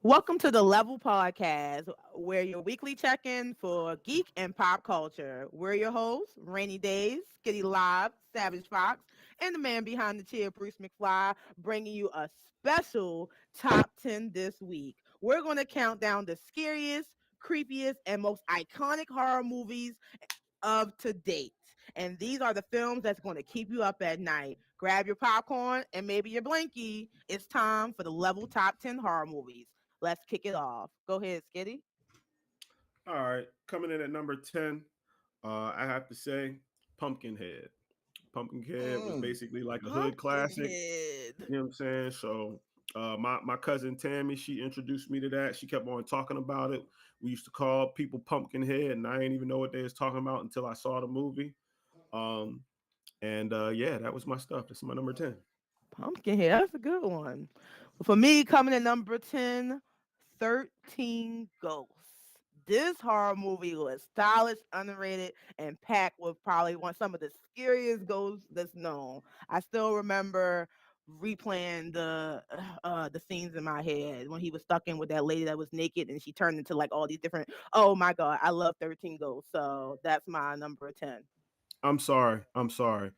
Welcome to the Level Podcast, where your weekly check-in for geek and pop culture. We're your hosts, Rainy Days, Skitty Live, Savage Fox, and the man behind the chair, Bruce McFly, bringing you a special top 10 this week. We're going to count down the scariest, creepiest, and most iconic horror movies of to date. And these are the films that's going to keep you up at night. Grab your popcorn and maybe your blankie. It's time for the Level Top 10 horror movies. Let's kick it off. Go ahead, Skitty. All right, coming in at number 10, I have to say Pumpkinhead. Pumpkinhead was Mm, basically like a hood classic. Pumpkinhead. You know what I'm saying? So, my cousin Tammy, she introduced me to that. She kept on talking about it. We used to call people Pumpkinhead, and I didn't even know what they was talking about until I saw the movie. Um, and yeah, that was my stuff. That's my number 10. Pumpkinhead. That's a good one. For me, coming in number 10, 13 Ghosts. This horror movie was stylish, underrated, and packed with probably some of the scariest ghosts that's known. I still remember replaying the scenes in my head when he was stuck in with that lady that was naked and she turned into like all these different. Oh my god, I love 13 Ghosts. So that's my number 10. I'm sorry. I'm sorry.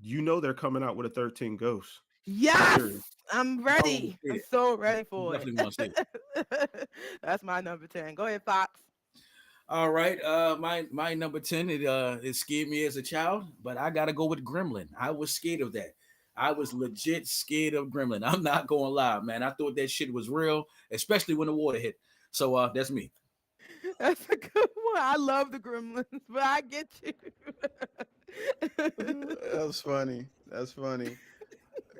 You know they're coming out with a 13 Ghosts series. Yes, I'm I want to ready. see I'm it. so ready I for definitely want to see it. it. That's my number 10. Go ahead, Fox. All right, my number 10. It scared me as a child, but I gotta go with Gremlin. I was scared of that. I was legit scared of Gremlin. I'm not gonna lie, man. I thought that shit was real, especially when the water hit. So that's me. That's a good one. I love the Gremlins, but I get you. That's funny. That's funny.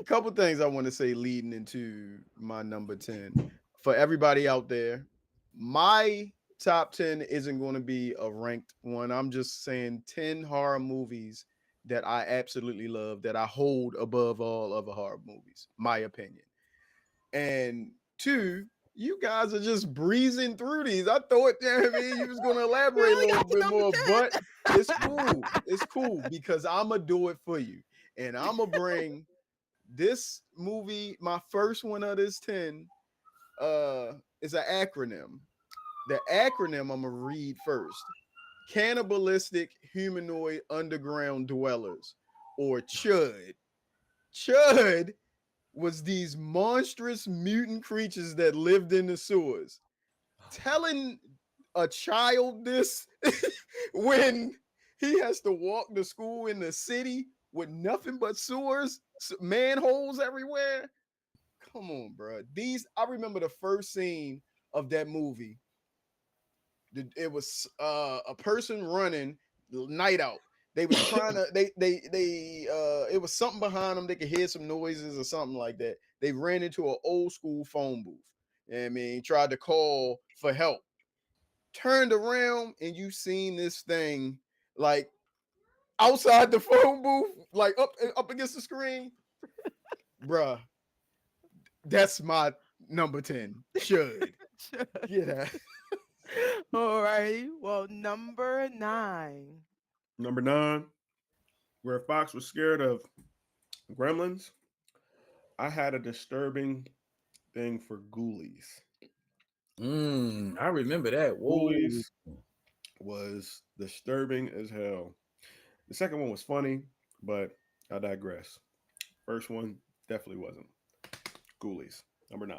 A couple things I want to say leading into my number 10. For everybody out there, my top 10 isn't going to be a ranked one. I'm just saying 10 horror movies that I absolutely love that I hold above all other horror movies, my opinion. And two, you guys are just breezing through these. I thought, yeah, I mean, you was going to We elaborate a only little got to bit number more, but 10. it's cool. It's cool because I'm going to do it for you. And I'm going to bring this movie, my first one of this 10, is an acronym. The acronym I'm going to read first: Cannibalistic Humanoid Underground Dwellers, or CHUD. CHUD was these monstrous mutant creatures that lived in the sewers. Telling a child this when he has to walk to school in the city with nothing but sewers, manholes everywhere. Come on, bro. These I remember the first scene of that movie. It was a person running night out. They was trying to they it was something behind them. They could hear some noises or something like that. They ran into an old school phone booth. I mean, tried to call for help. Turned around and you seen this thing like outside the phone booth, like up against the screen. Bruh, that's my number 10. Should. Yeah. Alrighty. Well, number 9. Number 9, where Fox was scared of gremlins, I had a disturbing thing for ghoulies. I remember that. Whoa. Ghoulies was disturbing as hell. The second one was funny, but I digress. First one definitely wasn't. Ghoulies, number 9.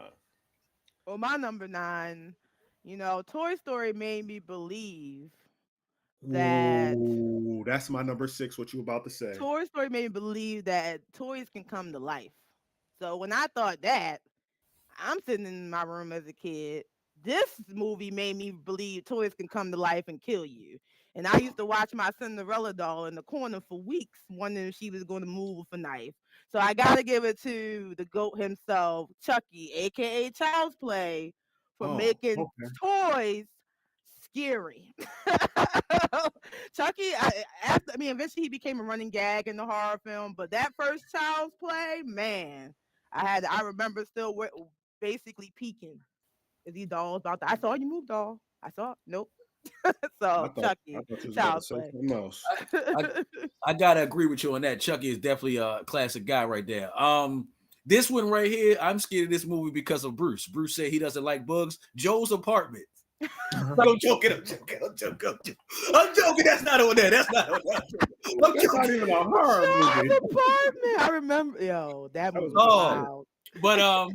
Well, my number 9, Toy Story made me believe that Ooh, that's my number 6. What you about to say? Toy Story made me believe that toys can come to life. So when I thought that, I'm sitting in my room as a kid. This movie made me believe toys can come to life and kill you. And I used to watch my Cinderella doll in the corner for weeks, wondering if she was going to move with a knife. So I got to give it to the GOAT himself, Chucky, aka Child's Play, for Oh, making okay. toys scary. Chucky, eventually he became a running gag in the horror film, but that first Child's Play, man, I remember still basically peeking. Is these dolls about to? I saw you move, doll. I saw. Nope. I So thought I Chucky, thought you was about to Child's say Play. something else. I, I gotta agree with you on that. Chucky is definitely a classic guy right there. This one right here, I'm scared of this movie because of Bruce. Bruce said he doesn't like bugs. Joe's apartment. I'm joking. I'm joking. I'm joking. I'm joking. That's not on there. That's not on there. I'm That's not joking. even a horror Joe's movie. apartment. I remember. Yo, that That was movie was Oh, wild.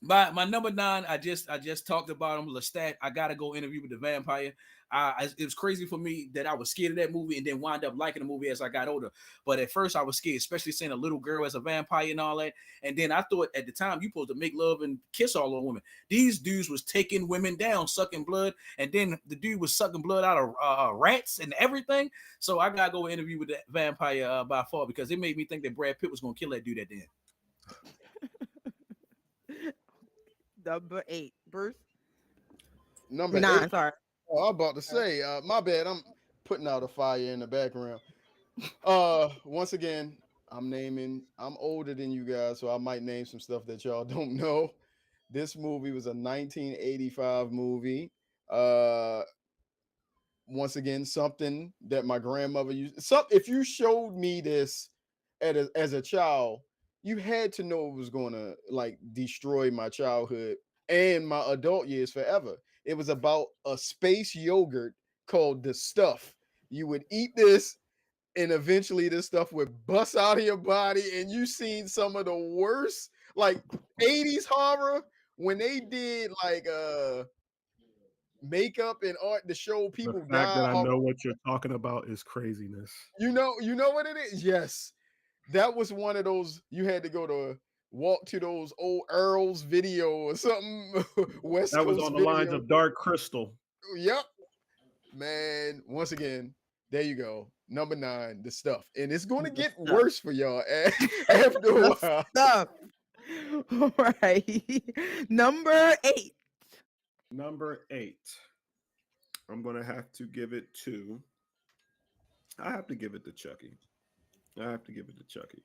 but my number 9, I just talked about him. Lestat. I gotta go interview with the vampire. It was crazy for me that I was scared of that movie and then wind up liking the movie as I got older. But at first I was scared, especially seeing a little girl as a vampire and all that. And then I thought at the time you supposed to make love and kiss all the women. These dudes was taking women down, sucking blood, and then the dude was sucking blood out of rats and everything. So I gotta go interview with the vampire by far because it made me think that Brad Pitt was gonna kill that dude at the end. Number 8, Bruce. Number 9, 8. sorry. Oh, I'm about to say, my bad. I'm putting out a fire in the background. Once again, I'm older than you guys, so I might name some stuff that y'all don't know. This movie was a 1985 movie. Once again, something that my grandmother used. If you showed me this as a child, you had to know it was going to like destroy my childhood and my adult years forever. It was about a space yogurt called the Stuff. You would eat this, and eventually this stuff would bust out of your body, and you seen some of the worst like 80s horror when they did like makeup and art to show The people fact die. that I know what you're talking about is craziness. You know what it is? Yes. That was one of those you had to go to walk to those old Earl's video or something. West That was Coast on the lines video. of Dark Crystal. Yep. Man, once again, there you go. Number 9, the Stuff. And it's going to get worse for y'all after a while. Stuff. All right. Number 8. Number 8. I'm gonna have to give it to. I have to give it to Chucky. I have to give it to Chucky.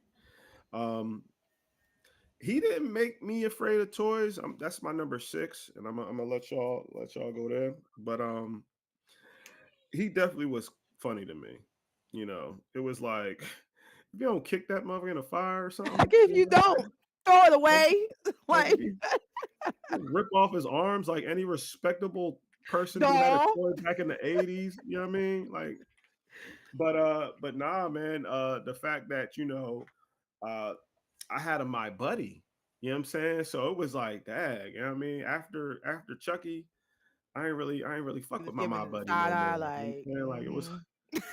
Um, he didn't make me afraid of toys. That's my number 6, and I'm gonna let y'all go there. But he definitely was funny to me. You know, it was like if you don't kick that mother in a fire or something, Like if you don't throw it away, like like rip off his arms like any respectable person who had a doll. toy back in the 80s. You know what I mean? Like, but nah, man. The fact that uh, I had my buddy. You know what I'm saying? So it was like, dag. You know what I mean? After Chucky, I ain't really fuck Just with my giving the buddy no side eye, more. You know like, what I'm saying? Like it was.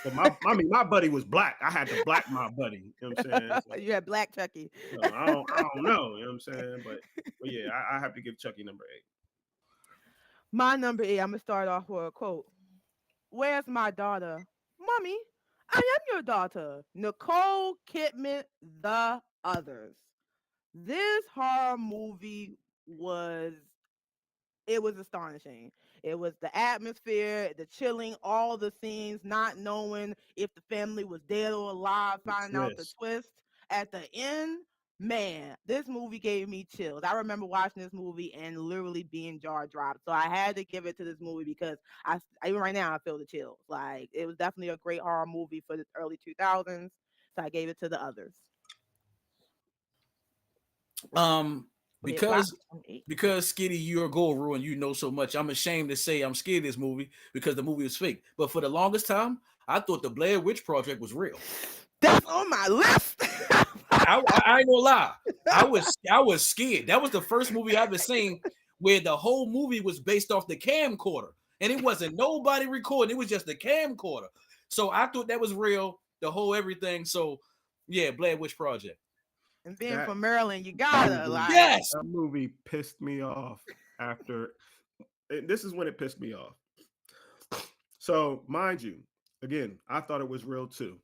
But my buddy was black. I had to black my buddy. You know what I'm saying? So, you had Black Chucky. I don't know. You know what I'm saying? But yeah, I have to give Chucky number 8. My number 8, I'm gonna start off with a quote. Where's my daughter? Mommy, I am your daughter. Nicole Kidman, The Others. This horror movie was it was astonishing. It was the atmosphere, the chilling, all the scenes, not knowing if the family was dead or alive, The finding out the twist. twist at the end. Man, this movie gave me chills. I remember watching this movie and literally being jaw dropped. So I had to give it to this movie because even right now I feel the chills. Like it was definitely a great horror movie for the early 2000s. So I gave it to The Others. Wait, wow, Because I'm 8. because Skitty, you're a guru and you know so much. I'm ashamed to say I'm scared of this movie because the movie was fake. But for the longest time, I thought the Blair Witch Project was real. That's on my list. I ain't gonna lie. I was scared. That was the first movie I ever seen where the whole movie was based off the camcorder. And it wasn't nobody recording, it was just the camcorder. So I thought that was real, the whole everything. So yeah, Blair Witch Project. And being That from Maryland, you gotta movie, like. Yes. that movie pissed me off after. This is when it pissed me off. So, mind you, again, I thought it was real too.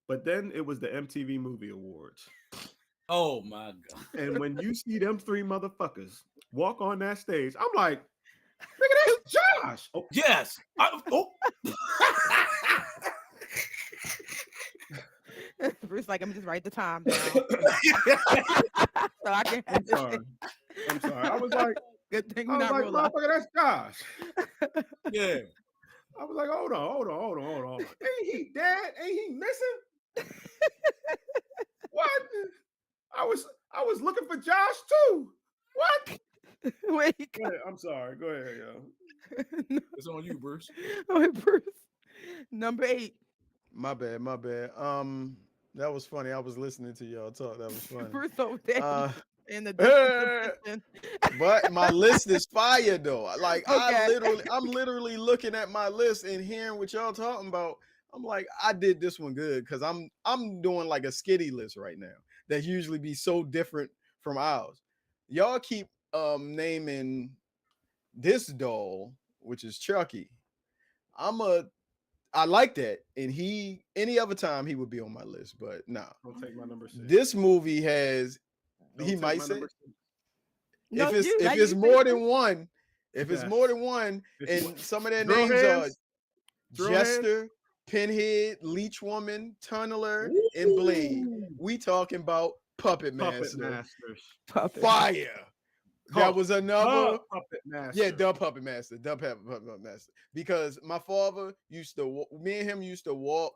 But then it was the MTV Movie Awards. Oh my god. And when you see them 3 motherfuckers walk on that stage, I'm like, nigga, that's Josh. Oh, Yes. Bruce, like, let me just write the time down so I can. I'm sorry. I was like, Good thing we're not real life. motherfucker, that's Josh. Yeah. I was like, hold on. Ain't he dead? Ain't he missing? What? I was I was looking for Josh too. What? Wait, Go ahead. I'm sorry. Go ahead, yo. It's on you, Bruce. wait, Bruce. Number 8. My bad, my bad. That was funny. I was listening to y'all talk. That was funny. Bruce over there Uh, in the distant submission. but my list is fire though. Like Okay. I'm literally looking at my list and hearing what y'all talking about. I'm like, I did this one good because I'm doing like a skitty list right now that usually be so different from ours. Y'all keep naming this doll, which is Chucky. I'm a I like that, and he any other time he would be on my list, but nah. Don't take my number 6. This movie has Don't he take might my say number 6. No, you if let it's you say more than first. one, if it's Yes. more than one, It's and some of their drill names are hands. Drill hands. Jester, Pinhead, Leech Woman, Tunneler, and Blade, Ooh. we talking about Puppet Puppet Master. masters. Puppet. Fire. That was another. Puppet master. Yeah, Dub Puppet Master, Dub Puppet Master. Because my father used to, me and him used to walk.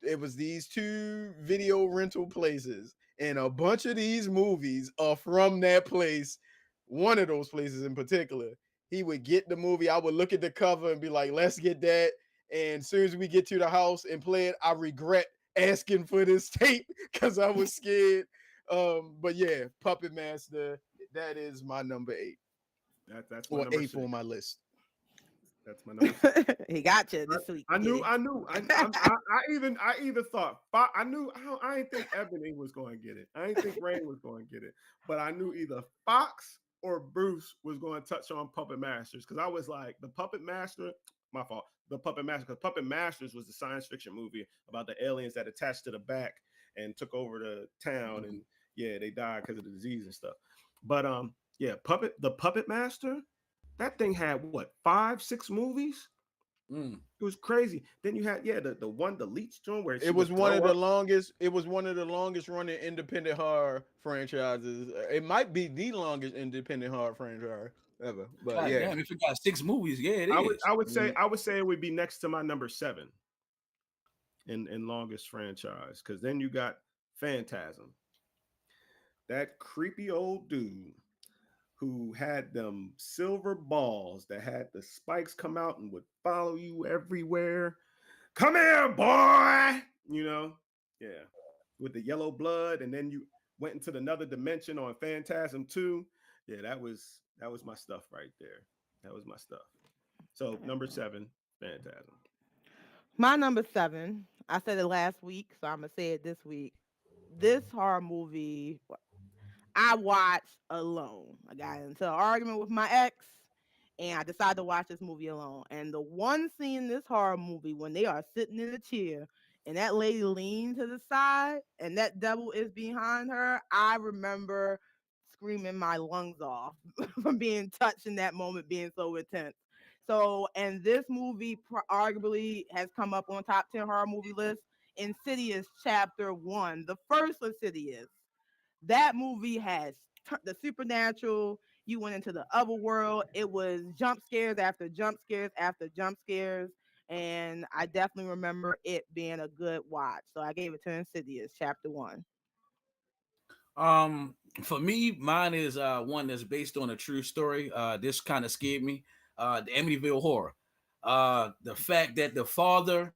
It was these two video rental places, and a bunch of these movies are from that place. One of those places in particular, he would get the movie. I would look at the cover and be like, "Let's get that." And as soon as we get to the house and play it, I regret asking for this tape because I was scared. But yeah, Puppet Master. That is my number 8 That's my or number 8 6. on my list. That's my number 6. He got you this week. I knew, Kitty. I knew. I either thought I knew. I didn't think Ebony was going to get it. I didn't think Rain was going to get it. But I knew either Fox or Bruce was going to touch on Puppet Masters because I was like, the Puppet Master. My fault. The Puppet Master, because Puppet Masters was the science fiction movie about the aliens that attached to the back and took over the town, and yeah, they died because of the disease and stuff. But yeah, the Puppet Master. That thing had what 5, 6 movies. Mm. It was crazy. Then you had the one the Leech joint where she It was would one of throw the up. longest. It was one of the longest running independent horror franchises. It might be the longest independent horror franchise ever. But God yeah, damn, if it got 6 movies, yeah, it I would is. I would say Mm, I would say it would be next to my number 7 in longest franchise because then you got Phantasm, that creepy old dude who had them silver balls that had the spikes come out and would follow you everywhere. Come here, boy. You know, yeah, with the yellow blood, and then you went into another dimension on Phantasm 2. Yeah, that was my stuff right there. That was my stuff. So number 7, Phantasm. My number 7. I said it last week, so I'm gonna say it this week. This horror movie I watched alone. I got into an argument with my ex, and I decided to watch this movie alone. And the one scene in this horror movie when they are sitting in a chair and that lady leans to the side and that devil is behind her, I remember screaming my lungs off from being touched in that moment, being so intense. So, and this movie arguably has come up on top 10 horror movie list. Insidious Chapter 1, the first Insidious. That movie has the supernatural. You went into the other world. It was jump scares after jump scares after jump scares. And I definitely remember it being a good watch. So I gave it to Insidious Chapter 1. For me, mine is one that's based on a true story. This kind of scared me. The Amityville Horror. The fact that the father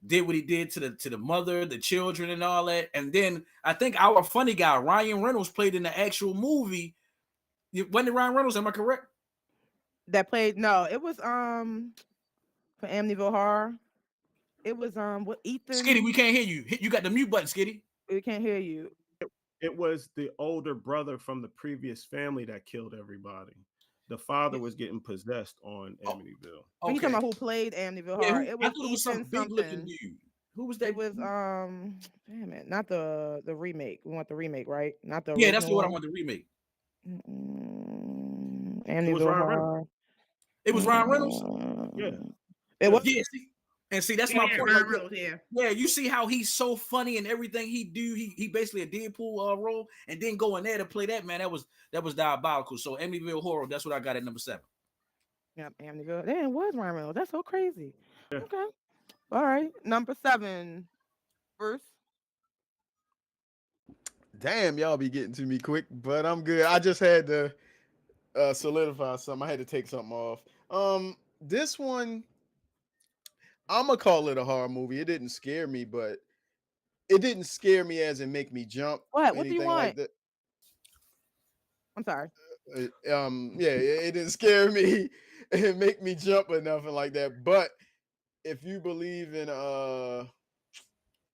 did what he did to the mother, the children, and all that. And then I think our funny guy Ryan Reynolds played in the actual movie. Wasn't it Ryan Reynolds? Am I correct? That played no, it was for Amityville Horror. It was what Skitty, we Ethan. can't hear you. You got the mute button, Skitty. We can't hear you. It was the older brother from the previous family that killed everybody. The father Yeah. was getting possessed on Oh, Amityville. But he talking okay. about who played Amityville Yeah, Horror. who, It I was thought it was some Ethan big looking something. dude. Who was It that? was damn it, not the remake. We want the remake, right? Not the Yeah, that's original the one I one. wanted to remake. It was Amityville Ryan Reynolds. Horror. It was Ryan Reynolds. Yeah, It yeah. was. Yeah, see, that's my point. Like, Ryan Reynolds, yeah. yeah, you see how he's so funny and everything he do. He basically a Deadpool role, and then go in there to play that man. That was diabolical. So Amityville Horror. That's what I got at number 7. Yep, Amityville. Damn, it was Ryan Reynolds. That's so crazy. Yeah. Okay. All right. Number 7. Bruce. Damn, y'all be getting to me quick, but I'm good. I just had to solidify something. I had to take something off. This one, I'm gonna call it a horror movie. It didn't scare me, but it didn't scare me as in make me jump, What do you anything like want? that. I'm sorry. Yeah, it didn't scare me and make me jump or nothing like that. But if you believe in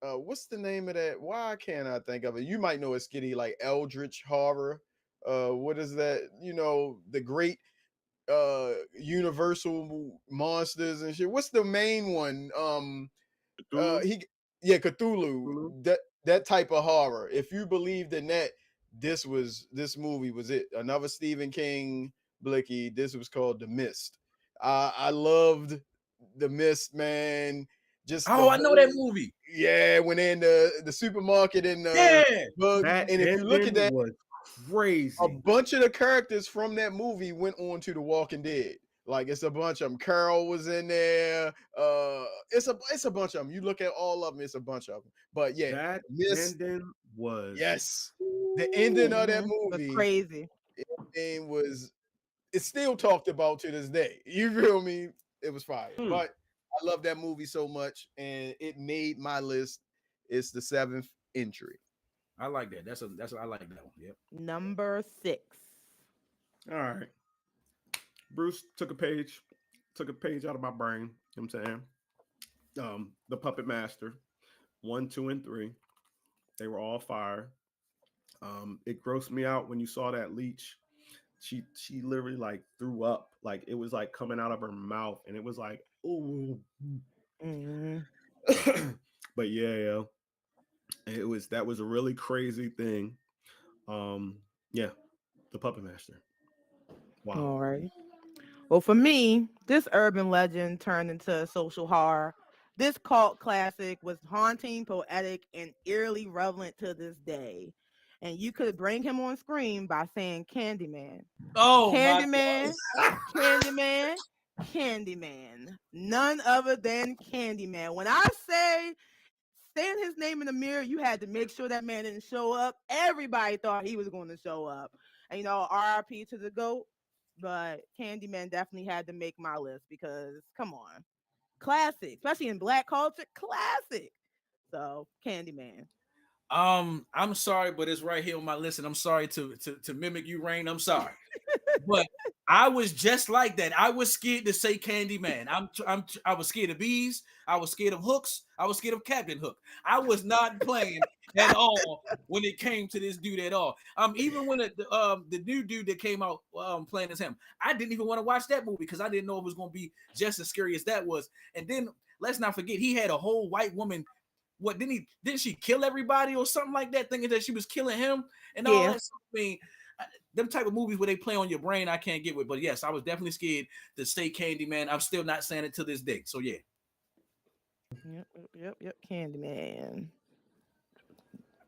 what's the name of that? Why can't I think of it? You might know it, Skitty, like Eldritch horror. What is that? You know, the great universal monsters and shit. What's the main one? Cthulhu. He Yeah, Cthulhu. Cthulhu. That type of horror. If you believed in that, this movie was it. Another Stephen King blicky. This was called The Mist. I loved The Mist, man. Just the Oh, I know that whole, movie. yeah, when they're in the supermarket and Yeah. bug. That And if you look at ending that, was a crazy. bunch of the characters from that movie went on to The Walking Dead. Like it's a bunch of them. Carol was in there. It's a bunch of them. You look at all of them, it's a bunch of them. But yeah, That this ending was. yes, the ending of that Was movie crazy. and was it's still talked about to this day. You feel me? It was fire. Hmm. But I love that movie so much, and it made my list. It's the seventh entry. I like that. I like that one. Yep. Number 6. All right. Bruce took a page out of my brain. You know what I'm saying? The Puppet Master, 1, 2, and 3. They were all fire. It grossed me out when you saw that leech. She literally like threw up. Like it was like coming out of her mouth, and it was like, ooh. Mm-hmm. But yeah, that was a really crazy thing. Yeah, the Puppet Master. Wow. All right. Well, for me, this urban legend turned into a social horror. This cult classic was haunting, poetic, and eerily relevant to this day. And you could bring him on screen by saying Candyman. Oh my Candyman, Candyman, Candyman. None other than Candyman. When I say saying his name in the mirror, you had to make sure that man didn't show up. Everybody thought he was going to show up. And RIP to the GOAT. But Candyman definitely had to make my list because come on. Classic, especially in black culture, classic. So Candyman. I'm sorry, but it's right here on my list, and I'm sorry to mimic you, Rain. I'm sorry. But I was just like that. I was scared to say Candyman. I was scared of bees. I was scared of hooks. I was scared of Captain Hook. I was not playing at all when it came to this dude at all. Even when the new dude that came out playing as him, I didn't even want to watch that movie because I didn't know it was going to be just as scary as that was. And then let's not forget he had a whole white woman. What didn't she kill everybody or something like that, thinking that she was killing him and all Yeah. that? I mean, them type of movies where they play on your brain, I can't get with. But yes, I was definitely scared to say Candyman. I'm still not saying it to this day. So yeah, Yep. Candyman.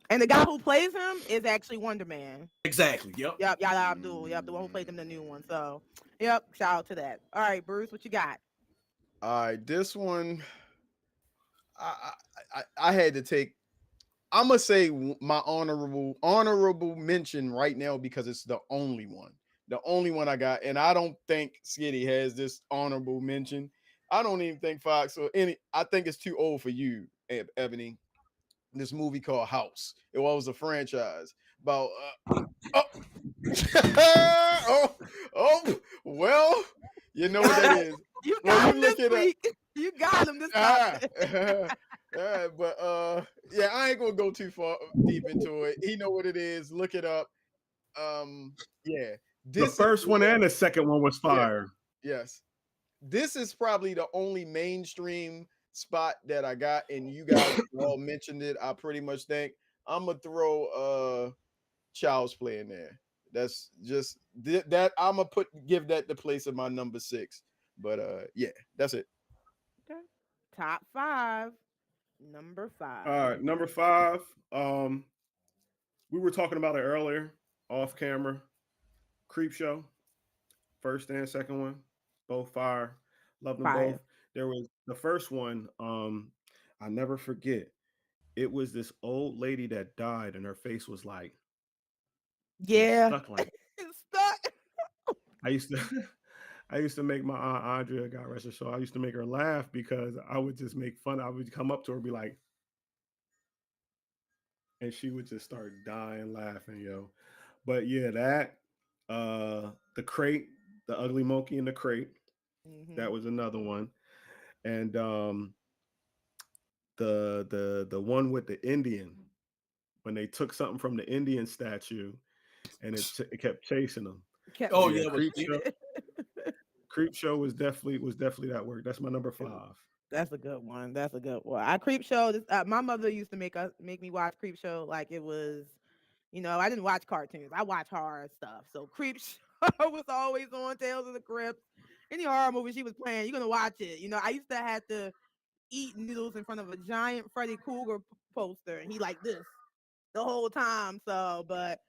And the guy who plays him is actually Wonder Man. exactly. Yep. Yep, Yada Abdul. Yep, the one who played him in the new one. So, yep, shout out to that. All right, Bruce, what you got? All right, this one I had to take. I'm gonna say my honorable mention right now because it's the only one I got, and I don't think Skitty has this honorable mention. I don't even think Fox or any. I think it's too old for you, Ebony. This movie called House. It was a franchise about. Oh, oh, well, you know what that is. You Well, got you him look this it up. week. You got him this Ah, time. but yeah, I ain't gonna go too far deep into it. He know what it is. Look it up. Yeah, The this is first one and the second one was yeah, fire. yes. This is probably the only mainstream spot that I got, and you guys all mentioned it. I pretty much think I'm gonna throw Child's Play in there. That's just that I'm gonna give that the place of my number 6. But yeah, that's it. Okay. Top 5. Number All 5. right, number 5. We were talking about it earlier, off camera. Creep Show, first and second one, both fire. Love them both. Fire. There was the first one. I never forget. it was this old lady that died, and her face was Yeah. stuck like. It's stuck. I used to I used to make my aunt Andrea, God rest her soul. I used to make her laugh because I would just make fun. I would come up to her, and be like, and she would just start dying laughing, yo. But yeah, that the crate, the ugly monkey in the crate, Hmm. that was another one. And the one with the Indian, when they took something from the Indian statue, and it kept chasing them. Kept So Oh yeah, yeah, but creep chasing yeah. show. it. Creep show was definitely that work. That's my number five. That's a good one. That's a good one. I creep show. My mother used to make me watch creep show like it was. I didn't watch cartoons. I watch horror stuff. So creep show was always on. Tales of the Crypt. Any horror movie she was playing, you're gonna watch it. I used to have to eat noodles in front of a giant Freddy Krueger poster, and he like this the whole time. So, but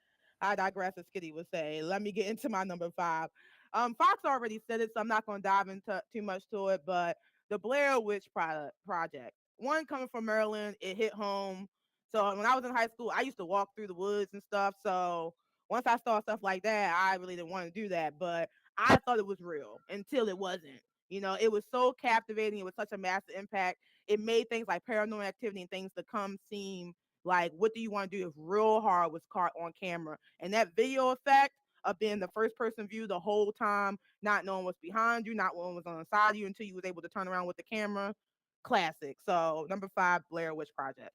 I digress, as Skitty would say. Let me get into my number five. Fox already said it, so I'm not going to dive into too much to it. But the Blair Witch Project, one coming from Maryland, it hit home. So when I was in high school, I used to walk through the woods and stuff. So once I saw stuff like that, I really didn't want to do that. But I thought it was real until it wasn't. It was so captivating. It was such a massive impact. It made things like Paranormal Activity and things to come seem like, what do you want to do if real horror was caught on camera? And that video effect of being the first person view the whole time, not knowing what's behind you, not knowing what's on the side of you until you was able to turn around with the camera. Classic. So number five, Blair Witch Project.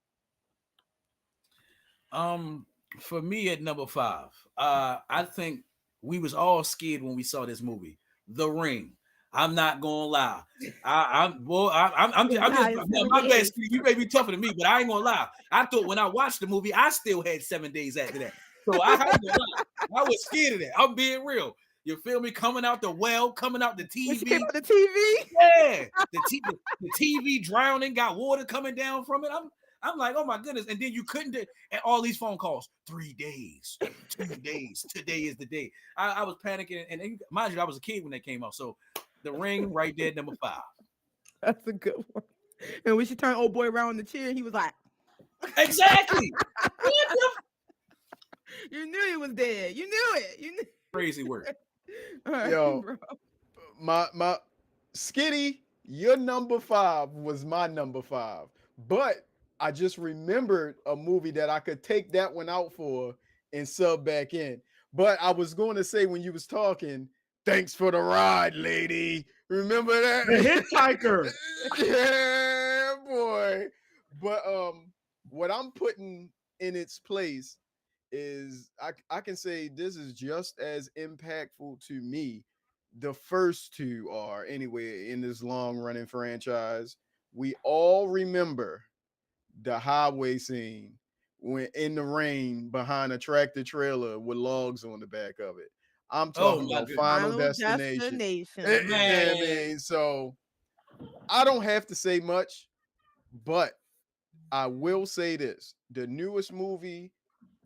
Um, for me at number five, I think we was all scared when we saw this movie, The Ring. I'm not gonna lie. I'm well. I'm just Entire now, seven my bad. days. Steve, you may be tougher than me, but I ain't gonna lie. I thought when I watched the movie, I still had 7 days after that. So I ain't gonna lie. I was scared of that. I'm being real. You feel me? Coming out the well, coming out the When she came TV. on the TV. Yeah, the TV drowning, got water coming down from it. I'm like, oh my goodness. And then you couldn't do and all these phone calls, 3 days, 2 days, today is the day. I was panicking, and mind you, I was a kid when that came out. So The Ring right there, number five. That's a good one. And when she turned old boy around in the chair, he was like, Exactly. What the you knew he was dead. You knew it. You knew. crazy word. All right, Yo, bro. my Skitty, your number five was my number five. But I just remembered a movie that I could take that one out for and sub back in. But I was going to say when you was talking, thanks for the ride, lady. Remember The that? Hitchhiker. Yeah, boy. But what I'm putting in its place is I can say this is just as impactful to me. The first two are anyway in this long running franchise. We all remember the highway scene when in the rain behind a tractor trailer with logs on the back of it. I'm Oh talking my about goodness. Final Final Destination. Destination. Yeah, I Man. mean, so I don't have to say much, but I will say this: the newest movie,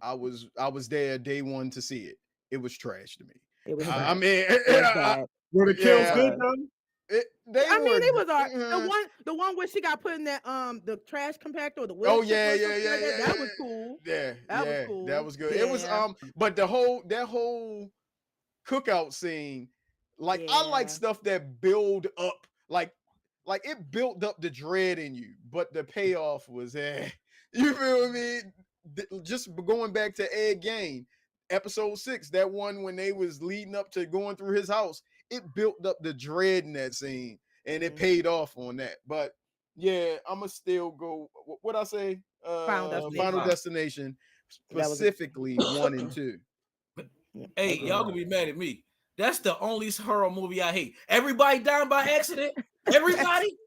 I was there day one to see it. It was trash to me. It was I trash. mean, It was bad. Were the It kills yeah, good was. though? they I were. mean, it was the one where she got put in that the trash compactor or the Oh wood chipper yeah, or yeah, something yeah, like that. yeah, That was cool. yeah, yeah, That was yeah. That cool. was good. It was Yeah. but that whole cookout scene, like I like Yeah. stuff that build up, like it built up the dread in you, but the payoff was You feel me? Just going back to Ed Gain, episode 6, that one when they was leading up to going through his house, it built up the dread in that scene, and it Mhm. paid off on that. But yeah, I'ma still go. What I say? Final Number Final Destination. five. Destination, That was a specifically 1 and 2. yeah, Hey, y'all agreed. gonna be mad at me. That's the only horror movie I hate. Everybody dying by accident. Everybody.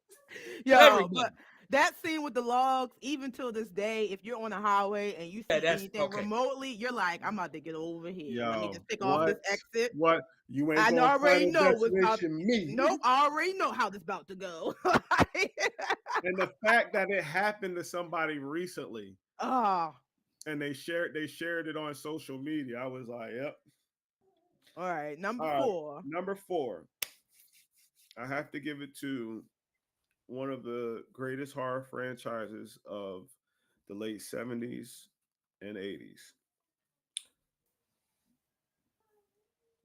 Yo, Everybody. but that scene with the logs, even till this day, if you're on a highway and you Yeah, see that's anything okay. remotely, you're like, I'm about to get over here. Let me Yo, just pick off this what? exit. What? You ain't I know going already Final know what's about. Destination me. Nope, I already know how this about to go. And the fact that it happened to somebody recently Oh, and they shared it on social media, I was like, yep. all right. Number All right, four. number four. I have to give it to one of the greatest horror franchises of the late 70s and 80s.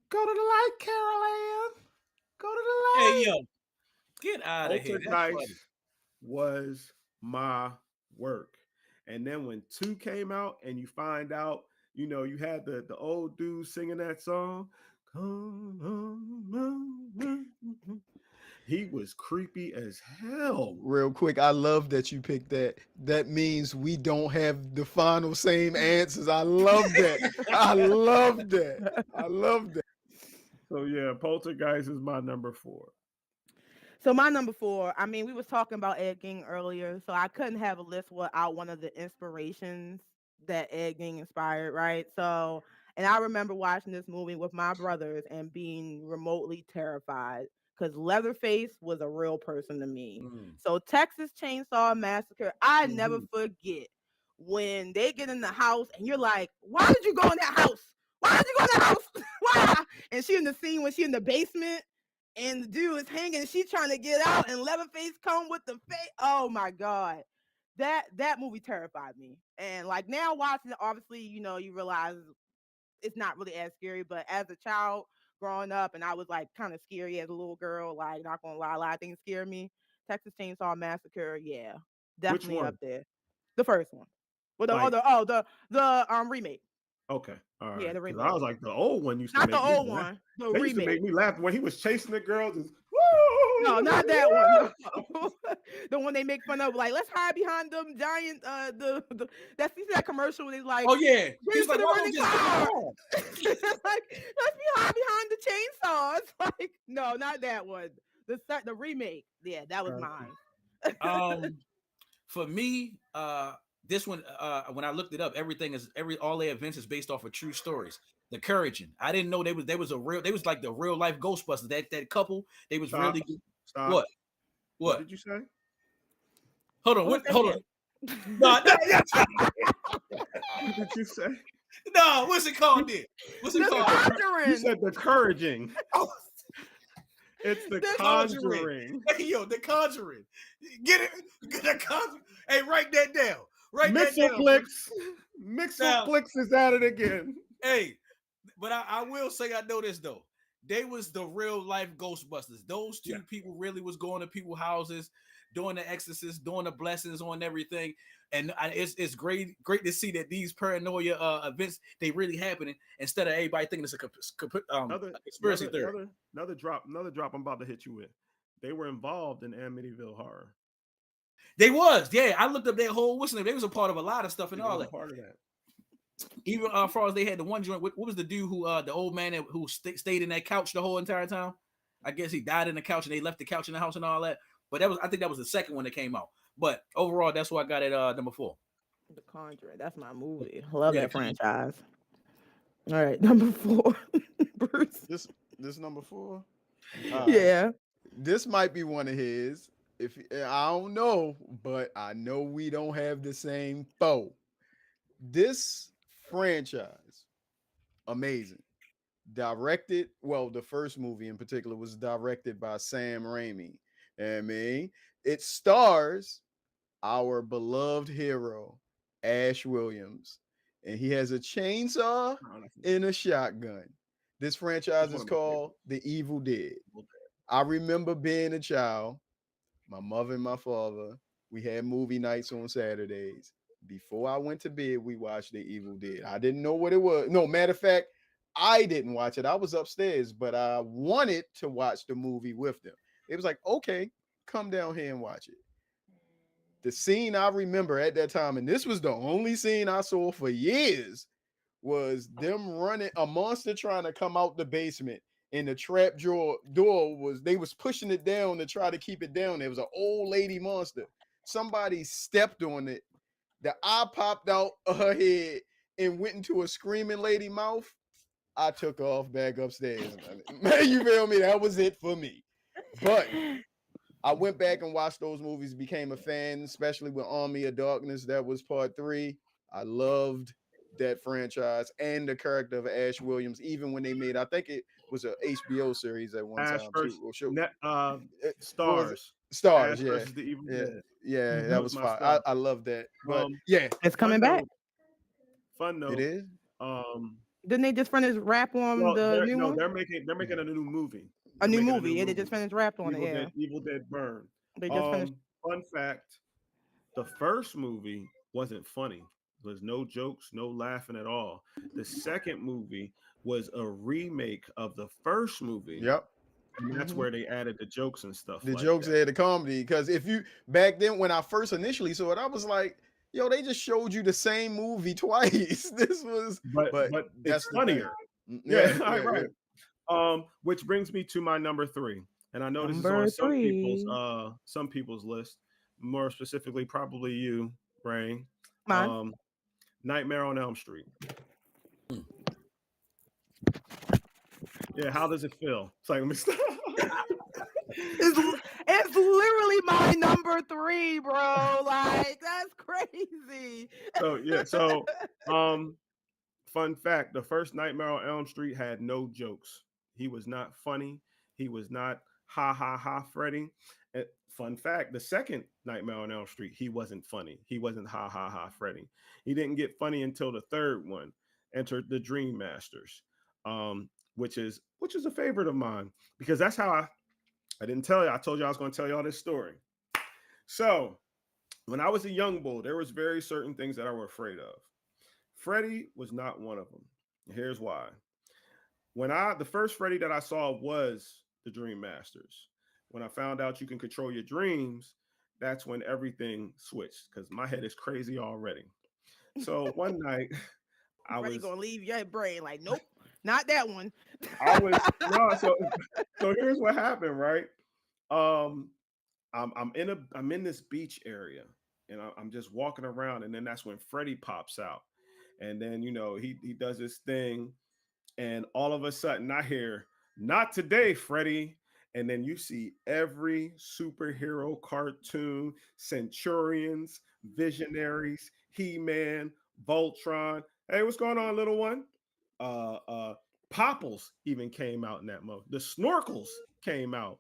Go to the light, Carol Ann. Go to the Hey light. yo, get out of here. That's Poltergeist funny. was my work. And then when 2 came out and you find out, you had the old dude singing that song. Come on. He was creepy as hell. Real quick, I love that you picked that. That means we don't have the final same answers. I love that. I love that. I love that. So yeah, Poltergeist is my number 4. So my number 4, I mean, we was talking about Ed Gein earlier, so I couldn't have a list without one of the inspirations that Ed Gein inspired, right? So, and I remember watching this movie with my brothers and being remotely terrified because Leatherface was a real person to me. Mm. So Texas Chainsaw Massacre, I never Mm-hmm. forget when they get in the house and you're like, why did you go in that house? Why did you go in that house? Why? And she in the scene when she in the basement and the dude is hanging and she's trying to get out and Leatherface come with the face. Oh my god. That movie terrified me. And like now watching it, obviously, you realize it's not really as scary, but as a child growing up and I was like kind of scary as a little girl, like not gonna lie, a lot of things scare me. Texas Chainsaw Massacre, yeah, Which definitely up one? there. The first one. Well, the Like, other, oh, the remake. okay, all Yeah, right. the Because I remake. was like, the old one used to Not the make me old laugh. one, the They used to make remake. me laugh when he was chasing the girl. Just, No, woo, not that one. No. woo. The one they make fun of, like, let's hide behind them giant the that's you see that commercial when he's like, Oh yeah, get he's into like, the why don't running you just get in the car. car? Like, let's be hide behind the chainsaw. It's like, no, not that one. The remake. Yeah, that was Gotcha. mine. Um, for me, this one, when I looked it up, everything is all their events is based off of true stories. The Couraging. I didn't know they was like the real life Ghostbusters. That couple, they was Stop. really Stop. what What what. did you say? Hold on, What was what? that Hold on. again? No, no, What did you say? no. What's it called? Then what's it The called? You Conjuring. said the couraging. Oh, It's the The Conjuring. conjuring. Hey, yo, the Conjuring. Get it? The Conjuring. Hey, write that down. Write that down. Mixelplix. Now, Mixelplix is at it again. hey, but I will say I know this though. They was the real life Ghostbusters. Those Yeah. two people really was going to people's houses, doing the exorcists, doing the blessings on everything. And it's great to see that these paranoia events they really happening instead of everybody thinking it's Another, a conspiracy another, theory. another drop. I'm about to hit you with. They were involved in Amityville Horror. They was, yeah. I looked up their whole what's the name. They was a part of a lot of stuff and They all was a that. part of that. Even as far as they had the one joint. What was the dude who the old man who stayed in that couch the whole entire time? I guess he died in the couch and they left the couch in the house and all that. But I think that was the second one that came out. But overall, that's what I got at number 4. The Conjuring. That's my movie. I love Yeah, that franchise. All right, number 4. Bruce. This number 4. All right. Yeah. This might be one of his. If I don't know, but I know we don't have the same foe. This franchise, amazing. Directed, well, the first movie in particular was directed by Sam Raimi. I mean, it stars our beloved hero, Ash Williams, and he has a chainsaw Oh, and a shotgun. This that's franchise one is of my called favorites. The Evil Dead. I remember being a child, my mother and my father, we had movie nights on Saturdays. Before I went to bed, we watched The Evil Dead. I didn't know what it was. No, matter of fact, I didn't watch it. I was upstairs, but I wanted to watch the movie with them. It was like, okay, come down here and watch it. The scene I remember at that time, and this was the only scene I saw for years, was them running a monster trying to come out the basement, and the trap door was they was pushing it down to try to keep it down. There was an old lady monster. Somebody stepped on it. The eye popped out of her head and went into a screaming lady mouth. I took off back upstairs. Man, you feel me? That was it for me. But I went back and watched those movies, became a fan, especially with Army of Darkness. That was part 3. I loved that franchise and the character of Ash Williams, even when they made, I think was a HBO series at one Ash time too. versus Or show, Net, what was it? Stars. Stars, Ash yeah, versus the Evil yeah, Dead. yeah. Mhm. That That was was my fine. stuff. I love that. But Um, yeah, It's fun coming back. note. Fun it note. is. Um, Didn't they just finish rap on well, the they're new no, one? they're making a new movie. A They're new making a new movie. Yeah, they just movie. finished rap on it. Yeah, Evil Dead Burn. they just finished. Fun fact: the first movie wasn't funny. There's no jokes, no laughing at all. The second movie was a remake of the first movie, Yep. and that's Mhm. where they added the jokes and stuff The like jokes that. there, the comedy. Because if you back then when I first initially saw it, I was like, yo, they just showed you the same movie twice. This was, But but but it's that's the thing. funnier. Yeah, Yeah, right, yeah, yeah. right. Which brings me to my number three, and I know this is on Number three. some people's list, more specifically probably you, Rain. Mine. Um, Nightmare on Elm Street. Yeah, how does it feel? It's like let me stop. It's literally my number three, bro. Like that's crazy. So um, fun fact: the first Nightmare on Elm Street had no jokes. He was not funny. He was not ha ha ha Freddy. Fun fact: the second Nightmare on Elm Street, he wasn't funny. He wasn't ha ha ha Freddy. He didn't get funny until the third one, entered the Dream Masters, which is a favorite of mine because that's how I didn't tell you. I told you I was going to tell y'all this story. So when I was a young bull, there was very certain things that I were afraid of. Freddy was not one of them. Here's why. The first Freddy that I saw was the Dream Masters. When I found out you can control your dreams, that's when everything switched because my head is crazy already. So one night I Freddie was gonna leave your brain like, nope, not that one. I was no so here's what happened, right? Um I'm in this beach area and I'm just walking around and then that's when Freddy pops out. And then he does this thing and all of a sudden I hear, "Not today, Freddy." And then you see every superhero cartoon, Centurions, Visionaries, He-Man, Voltron. Hey, what's going on, little one? Popples even came out in that mode. The Snorkels came out.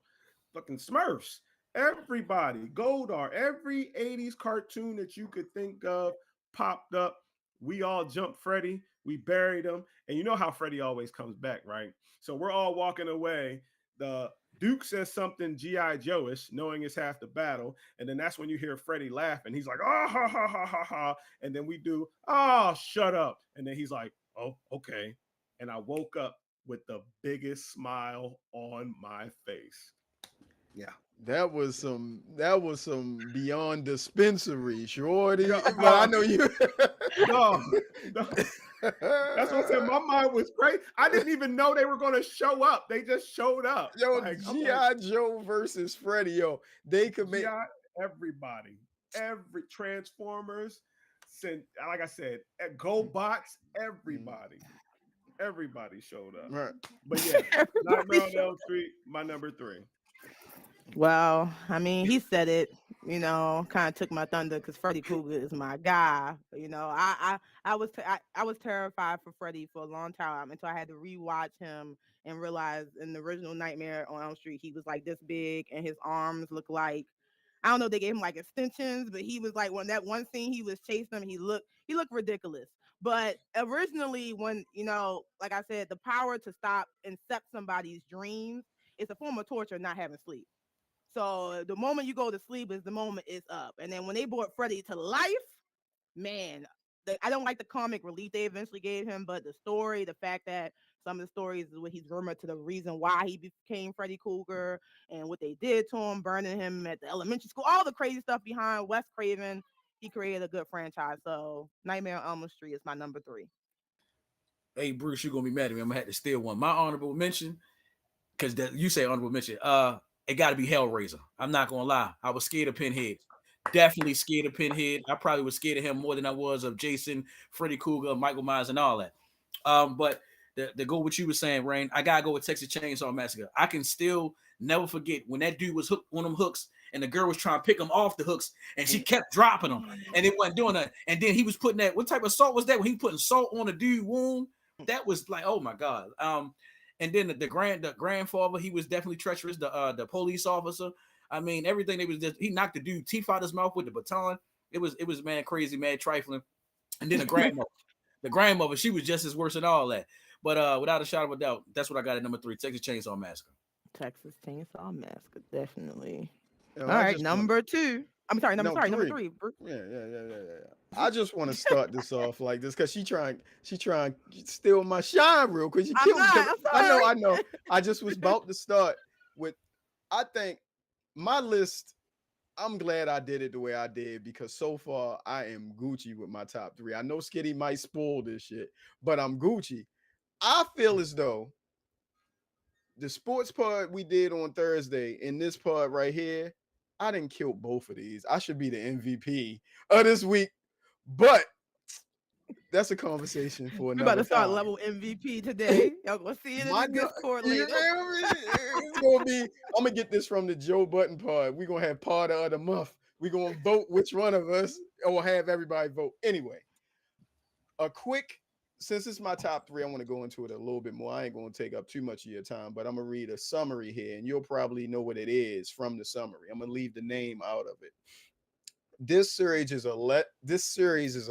Fucking Smurfs. Everybody, Goldar, every 80s cartoon that you could think of popped up. We all jumped Freddy. We buried him. And you know how Freddy always comes back, right? So we're all walking away. The Duke says something G.I. Joe-ish, knowing it's half the battle. And then that's when you hear Freddy laugh. And he's like, "Oh, ha, ha, ha, ha, ha." And then we do, "Oh, shut up." And then he's like, "Oh, okay." And I woke up with the biggest smile on my face. Yeah. That was some beyond dispensary, shorty. Yeah, But I know you. no, no. That's what I said. My mind was great. I didn't even know they were going to show up. They just showed up. Yo, Like I'm like, GI Joe versus Freddy. Yo, they could make. GI, everybody, every Transformers, like I said, GoBots, Mm, everybody showed up. right. But yeah, Everybody Nightmare on show. Elm Street, my number three. Well, I mean, he said it. Kind of took my thunder because Freddy Krueger is my guy. I was terrified for Freddy for a long time until I had to rewatch him and realize in the original Nightmare on Elm Street he was like this big and his arms look like I don't know. They gave him like extensions, but he was like when that one scene he was chasing them, he looked ridiculous. But originally, when like I said, the power to stop and set somebody's dreams is a form of torture, not having sleep. So the moment you go to sleep is the moment it's up. And then when they brought Freddy to life, man, I don't like the comic relief they eventually gave him, but the story, the fact that some of the stories is what he's rumored to the reason why he became Freddy Krueger and what they did to him, burning him at the elementary school, all the crazy stuff behind Wes Craven. He created a good franchise. So Nightmare on Elm Street is my number three. Hey, Bruce, you're gonna be mad at me. I'm gonna have to steal one. My honorable mention, because you say honorable mention. It got to be Hellraiser. I'm not gonna lie. I was scared of Pinhead. Definitely scared of Pinhead. I probably was scared of him more than I was of Jason, Freddy Krueger, Michael Myers, and all that. But to go what you were saying, Rain, I gotta go with Texas Chainsaw Massacre. I can still never forget when that dude was hooked on them hooks and the girl was trying to pick him off the hooks and she kept dropping them and it wasn't doing that. And then he was putting that. What type of salt was that? When he putting salt on a dude's wound, that was like, oh my god. And then the grandfather, he was definitely treacherous. The police officer, I mean, everything they was just, he knocked the dude teeth out his mouth with the baton. It was man crazy, mad trifling. And then the grandmother, she was just as worse than all that. But without a shadow of a doubt, that's what I got at number 3, Texas Chainsaw Massacre. Texas Chainsaw Massacre, definitely. Yo, All I right, just want number 2. I'm sorry, no number three. 3. Yeah. I just want to start this off like this because she trying to steal my shine real quick. She I'm killed me not. because I'm I know, sorry. I know. I just was about to start with. I think my list. I'm glad I did it the way I did because so far I am Gucci with my top 3. I know Skitty might spoil this shit, but I'm Gucci. I feel as though the sports pod we did on Thursday and this pod right here, I didn't kill both of these. I should be the MVP of this week, but that's a conversation for We about another to start time. level MVP today. Y'all gonna see it in My the no, Discord you later. feel me? It's gonna be. I'm gonna get this from the Joe Button pod. We're gonna have part of the month. We're gonna vote which one of us, or have everybody vote. Anyway, a quick, since it's my top 3, I want to go into it a little bit more. I ain't gonna take up too much of your time, but I'm gonna read a summary here, and you'll probably know what it is from the summary. I'm gonna leave the name out of it. This series is a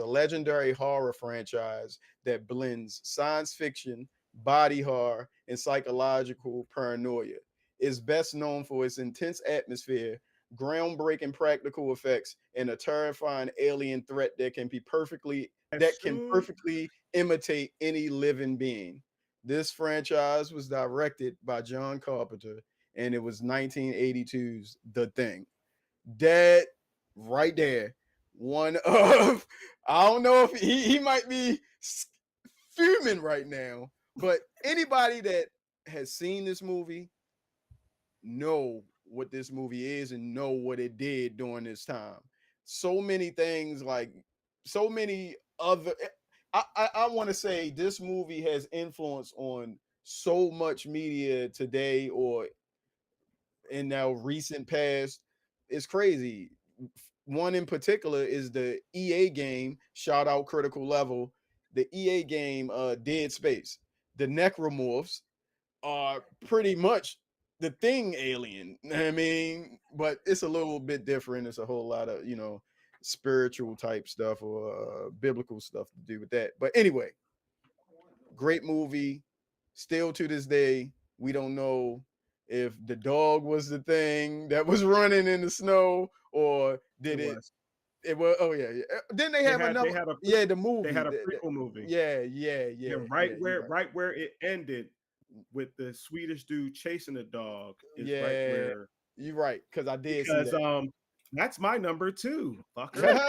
legendary horror franchise that blends science fiction, body horror, and psychological paranoia. It's best known for its intense atmosphere, groundbreaking practical effects, and a terrifying alien threat that can perfectly imitate any living being. This franchise was directed by John Carpenter, and it was 1982's The Thing. Dead right there. One of I don't know if he might be fuming right now, but anybody that has seen this movie know what this movie is and know what it did during this time. So many things, like so many other. I want to say this movie has influence on so much media today or in our recent past. It's crazy. One in particular is the EA game, shout out Critical Level, the EA game Dead Space. The necromorphs are pretty much the thing alien. I mean, but it's a little bit different. It's a whole lot of, spiritual type stuff or biblical stuff to do with that. But anyway, great movie. Still to this day, we don't know if the dog was the thing that was running in the snow or did It it. was. It was. Oh yeah, yeah. Then they They have had they another. had a Yeah, the they movie. had a prequel movie. Yeah, yeah, yeah, And yeah. You're right. right where it ended with the Swedish dude chasing the dog is right Yeah, where you're right. Because I did see because that. that's my number 2, fucker. Got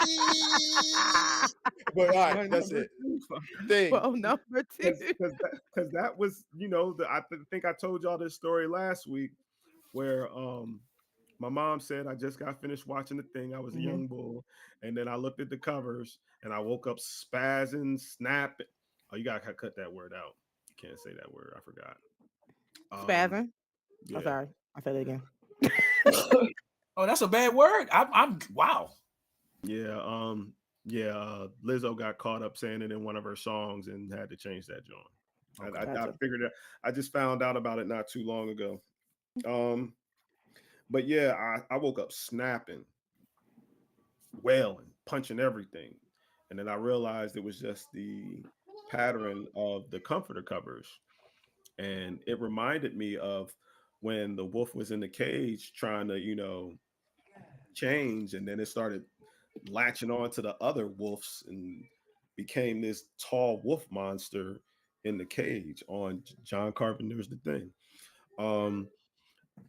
it! But all That's right, my that's number it. 2, fucker. Thing. Well, number 2. Because that was I think I told y'all this story last week where my mom said I just got finished watching the thing. I was a Mhm. young bull, and then I looked at the covers and I woke up spazzing, snapping. Oh, you gotta cut that word out. You can't say that word. I forgot. Spazzing. Oh, Yeah. sorry. I said it again. Oh, that's a bad word. I'm wow. Yeah, Lizzo got caught up saying it in one of her songs and had to change that joint. Okay. I Gotcha. figured it. I just found out about it not too long ago. Um, but yeah, I woke up snapping, wailing, punching everything, and then I realized it was just the pattern of the comforter covers, and it reminded me of when the wolf was in the cage trying to, change, and then it started latching on to the other wolves and became this tall wolf monster in the cage on John Carpenter's The Thing. Um,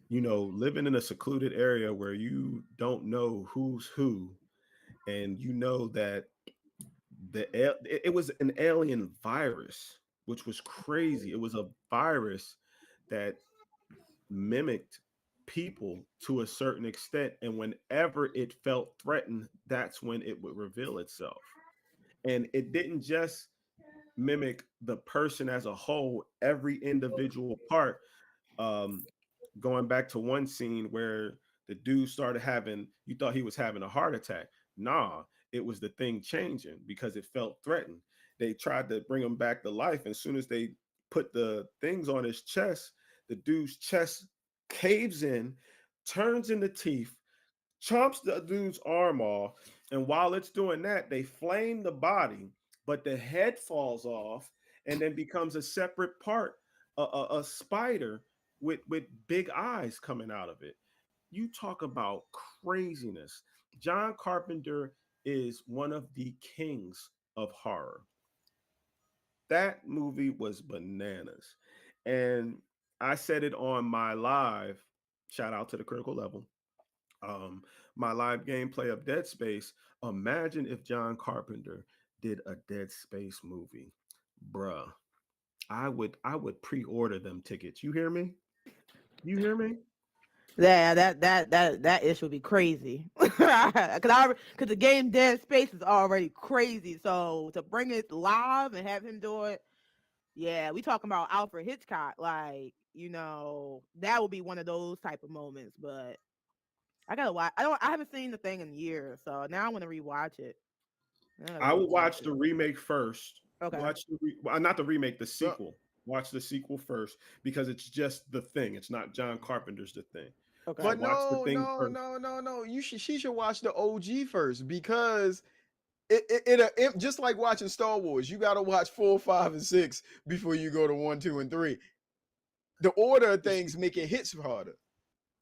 living in a secluded area where you don't know who's who, and you know that it was an alien virus, which was crazy. It was a virus that mimicked people to a certain extent, and whenever it felt threatened, that's when it would reveal itself. And it didn't just mimic the person as a whole, every individual part. um Going back to one scene where the dude started having, you thought he was having a heart attack. Nah, it was the thing changing because it felt threatened. They tried to bring him back to life. As soon as they put the things on his chest, the dude's chest caves in, turns into teeth, chomps the dude's arm off, and while it's doing that, they flame the body, but the head falls off and then becomes a separate part, a spider with big eyes coming out of it. You talk about craziness. John Carpenter is one of the kings of horror. That movie was bananas. And I said it on my live, shout out to the critical level, my live gameplay of Dead Space. Imagine if John Carpenter did a Dead Space movie. Bruh, I would pre-order them tickets. You hear me? You hear me? Yeah, that issue would be crazy. Cause the game Dead Space is already crazy. So to bring it live and have him do it, yeah, we talking about Alfred Hitchcock. Like, that would be one of those type of moments. But I gotta watch. I haven't seen the thing in years, so now I want to rewatch it. I would watch the remake first. Okay. Well, not the remake, the So sequel. Watch the sequel first because it's just the thing. It's not John Carpenter's the thing. Okay. So but watch the no, thing no, first. no, no, no. She should watch the OG first because it just like watching Star Wars. You got to watch 4, 5, and 6 before you go to 1, 2, and 3. The order of things make it hits harder.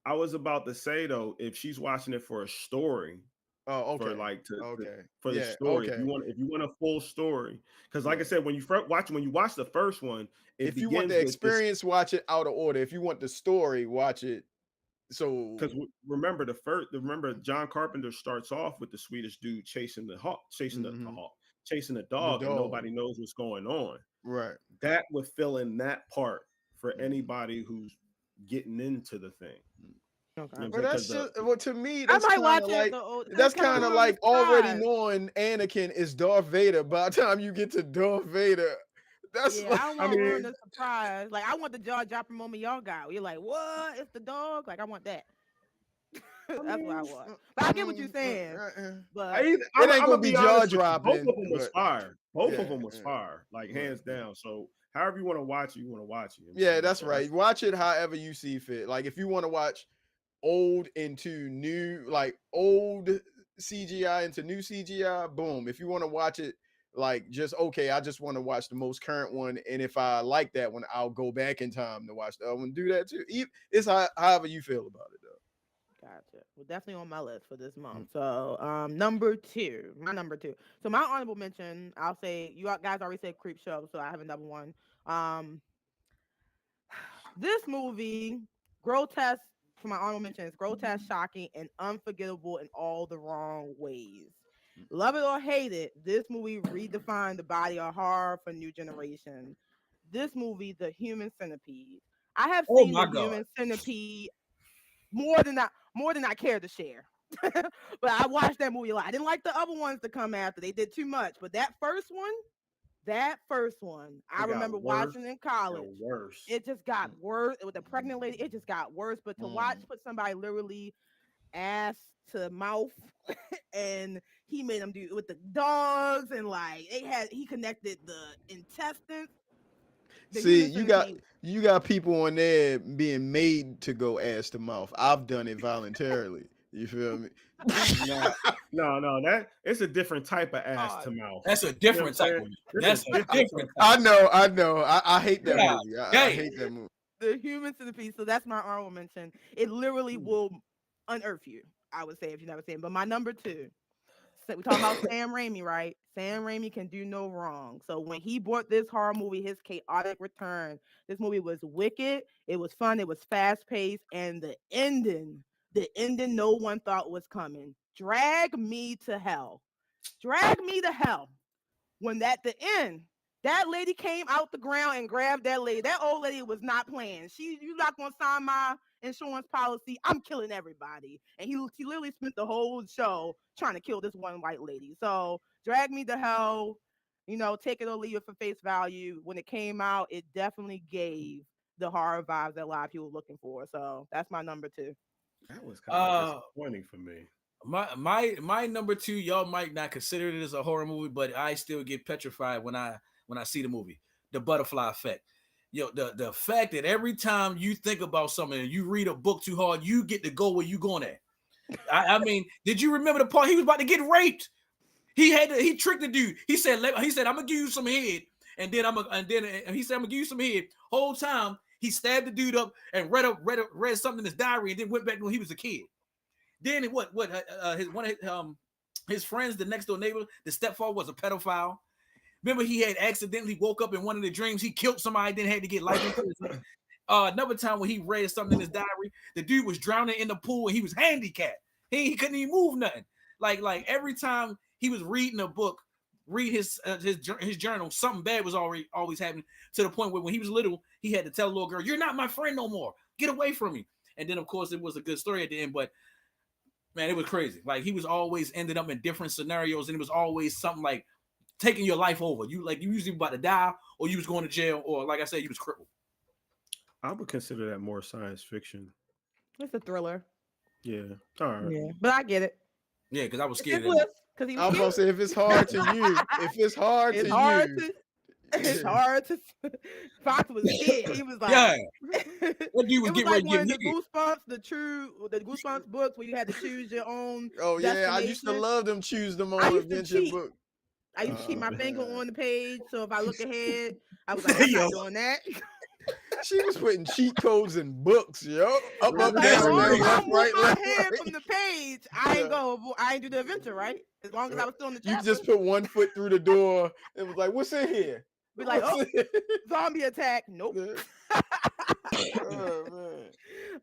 I was about to say though, if she's watching it for a story, Oh, for okay. like Okay. for the Yeah. story, Okay. if you want a full story, because like I Yeah. said, when you watch the first one, it If you want begins the with this. experience, watch it out of order. If you want the story, watch it. So Because remember John Carpenter starts off with the Swedish dude chasing the hawk, mhm, chasing the the dog, and dog, nobody knows what's going on. right? That would fill in that part for Mhm. anybody who's getting into the thing. Okay. You know what I'm But saying? that's Because just well to me. I That's might kind watch of it like because that's it's kind of kind put of me on the like already surprise. knowing Anakin is Darth Vader. By the time you get to Darth Vader, that's Yeah, like, I don't I want to ruin mean, the surprise. Like, I want the jaw dropping moment y'all got. You're like, what? It's the dog? Like, I want that. I That's what I mean, want. But I get what you're saying. But I'm it ain't gonna gonna be be jaw honest with you. Both of dropping, them was but fire. Both of yeah, them was yeah, fire. Like right, hands down. So however you want to watch it, you want to watch it. You know what I'm yeah, saying? that's So right. Watch it however you see fit. Like if you want to watch old into new, like old CGI into new CGI, boom. If you want to watch it like just okay, I just want to watch the most current one, and if I like that one, I'll go back in time to watch the other one. Do that too. It's however you feel about it, though. gotcha. Well, definitely on my list for this Mm. month. So, number two, my number two. So my honorable mention, I'll say guys already said Creep Show, so I have another one. Um, this movie, grotesque. For my honorable mention, is grotesque, shocking, and unforgettable in all the wrong ways. Love it or hate it, this movie redefined the body of horror for new generation. This movie, The Human Centipede. I have Oh seen The my God. Human Centipede more than I care to share. But I watched that movie a lot. I didn't like the other ones to come after. They did too much. But that first one, I it got remember worse watching in and college. worse. It just got worse. With the pregnant lady, it just got worse. But to watch Mm. put somebody literally ass to mouth and he made them do it with the dogs and like he connected the intestines. The See, human centipede. you got people on there being made to go ass to mouth. I've done it voluntarily. You feel me? No, no, that it's a different type of ass Oh, to mouth. That's a You know what I'm different type saying? of. It's a That's a different type. different type. I know, I know. I hate that Yeah. movie. I Hey. hate that movie. the human centipede. So that's my honorable mention. It literally Hmm. will unearth you, I would say, if you've never seen it. But my number two, so we talking about Sam Raimi, right? Sam Raimi can do no wrong. So when he brought this horror movie, his chaotic return, this movie was wicked. It was fun. It was fast paced, and the ending, no one thought was coming. Drag me to hell. Drag me to hell. When at the end, that lady came out the ground and grabbed that lady. That old lady was not playing. You not gonna sign my insurance policy. I'm killing everybody. And he literally spent the whole show trying to kill this one white lady. So drag me to hell. Take it or leave it for face value. When it came out, it definitely gave the horror vibes that a lot of people were looking for. So that's my number two. That was kind of Uh, disappointing for me. my number two, y'all might not consider it as a horror movie, but I still get petrified when I see the movie, The Butterfly Effect. Yo, the fact that every time you think about something and you read a book too hard, you get to go where you going at. I mean, did you remember the part he was about to get raped? He tricked the dude. He said I'm gonna give you some head, and then he said I'm gonna give you some head. Whole time he stabbed the dude up and read something in his diary, and then went back to when he was a kid. Then his friends, the next door neighbor, the stepfather was a pedophile. Remember, he had accidentally woke up in one of the dreams. He killed somebody, then had to get life in prison. Another time when he read something in his diary, the dude was drowning in the pool and he was handicapped. He couldn't even move nothing. Like every time he was reading a book, read his journal, something bad was always happening, to the point where when he was little, he had to tell the little girl, "You're not my friend no more. Get away from me." And then, of course, it was a good story at the end, but man, it was crazy. Like, he was always ended up in different scenarios, and it was always something like taking your life over. You usually about to die, or you was going to jail, or like I said, you was crippled. I would consider that more science fiction. It's a thriller. Yeah. All right. Yeah, but I get it. Yeah, because I was It's scared his of that. list because he I was was gonna scared. say if it's hard to you, if it's hard It's to hard you, to. It's hard to. Fox was scared. He was like, Yeah, it that dude was was getting ready like to one get of the hit. Goosebumps, the Goosebumps books where you had to choose your own oh yeah, I used to destination. love them choose them I on used to adventure cheat. book. I used to keep my finger Man. on the page, so if I look ahead, I was like, I'm Yo, not doing that. She was putting cheat codes in books, yo. Up, Cause up, like, as That's down, long down, as I crazy. left, don't move right, my left, hand right. from the page, Yeah. I ain't do the adventure, right? As long as I was still in the You chapter, just put one foot through the door and was like, "What's in here?" be like, What's oh, in here? zombie attack. Nope. Oh man.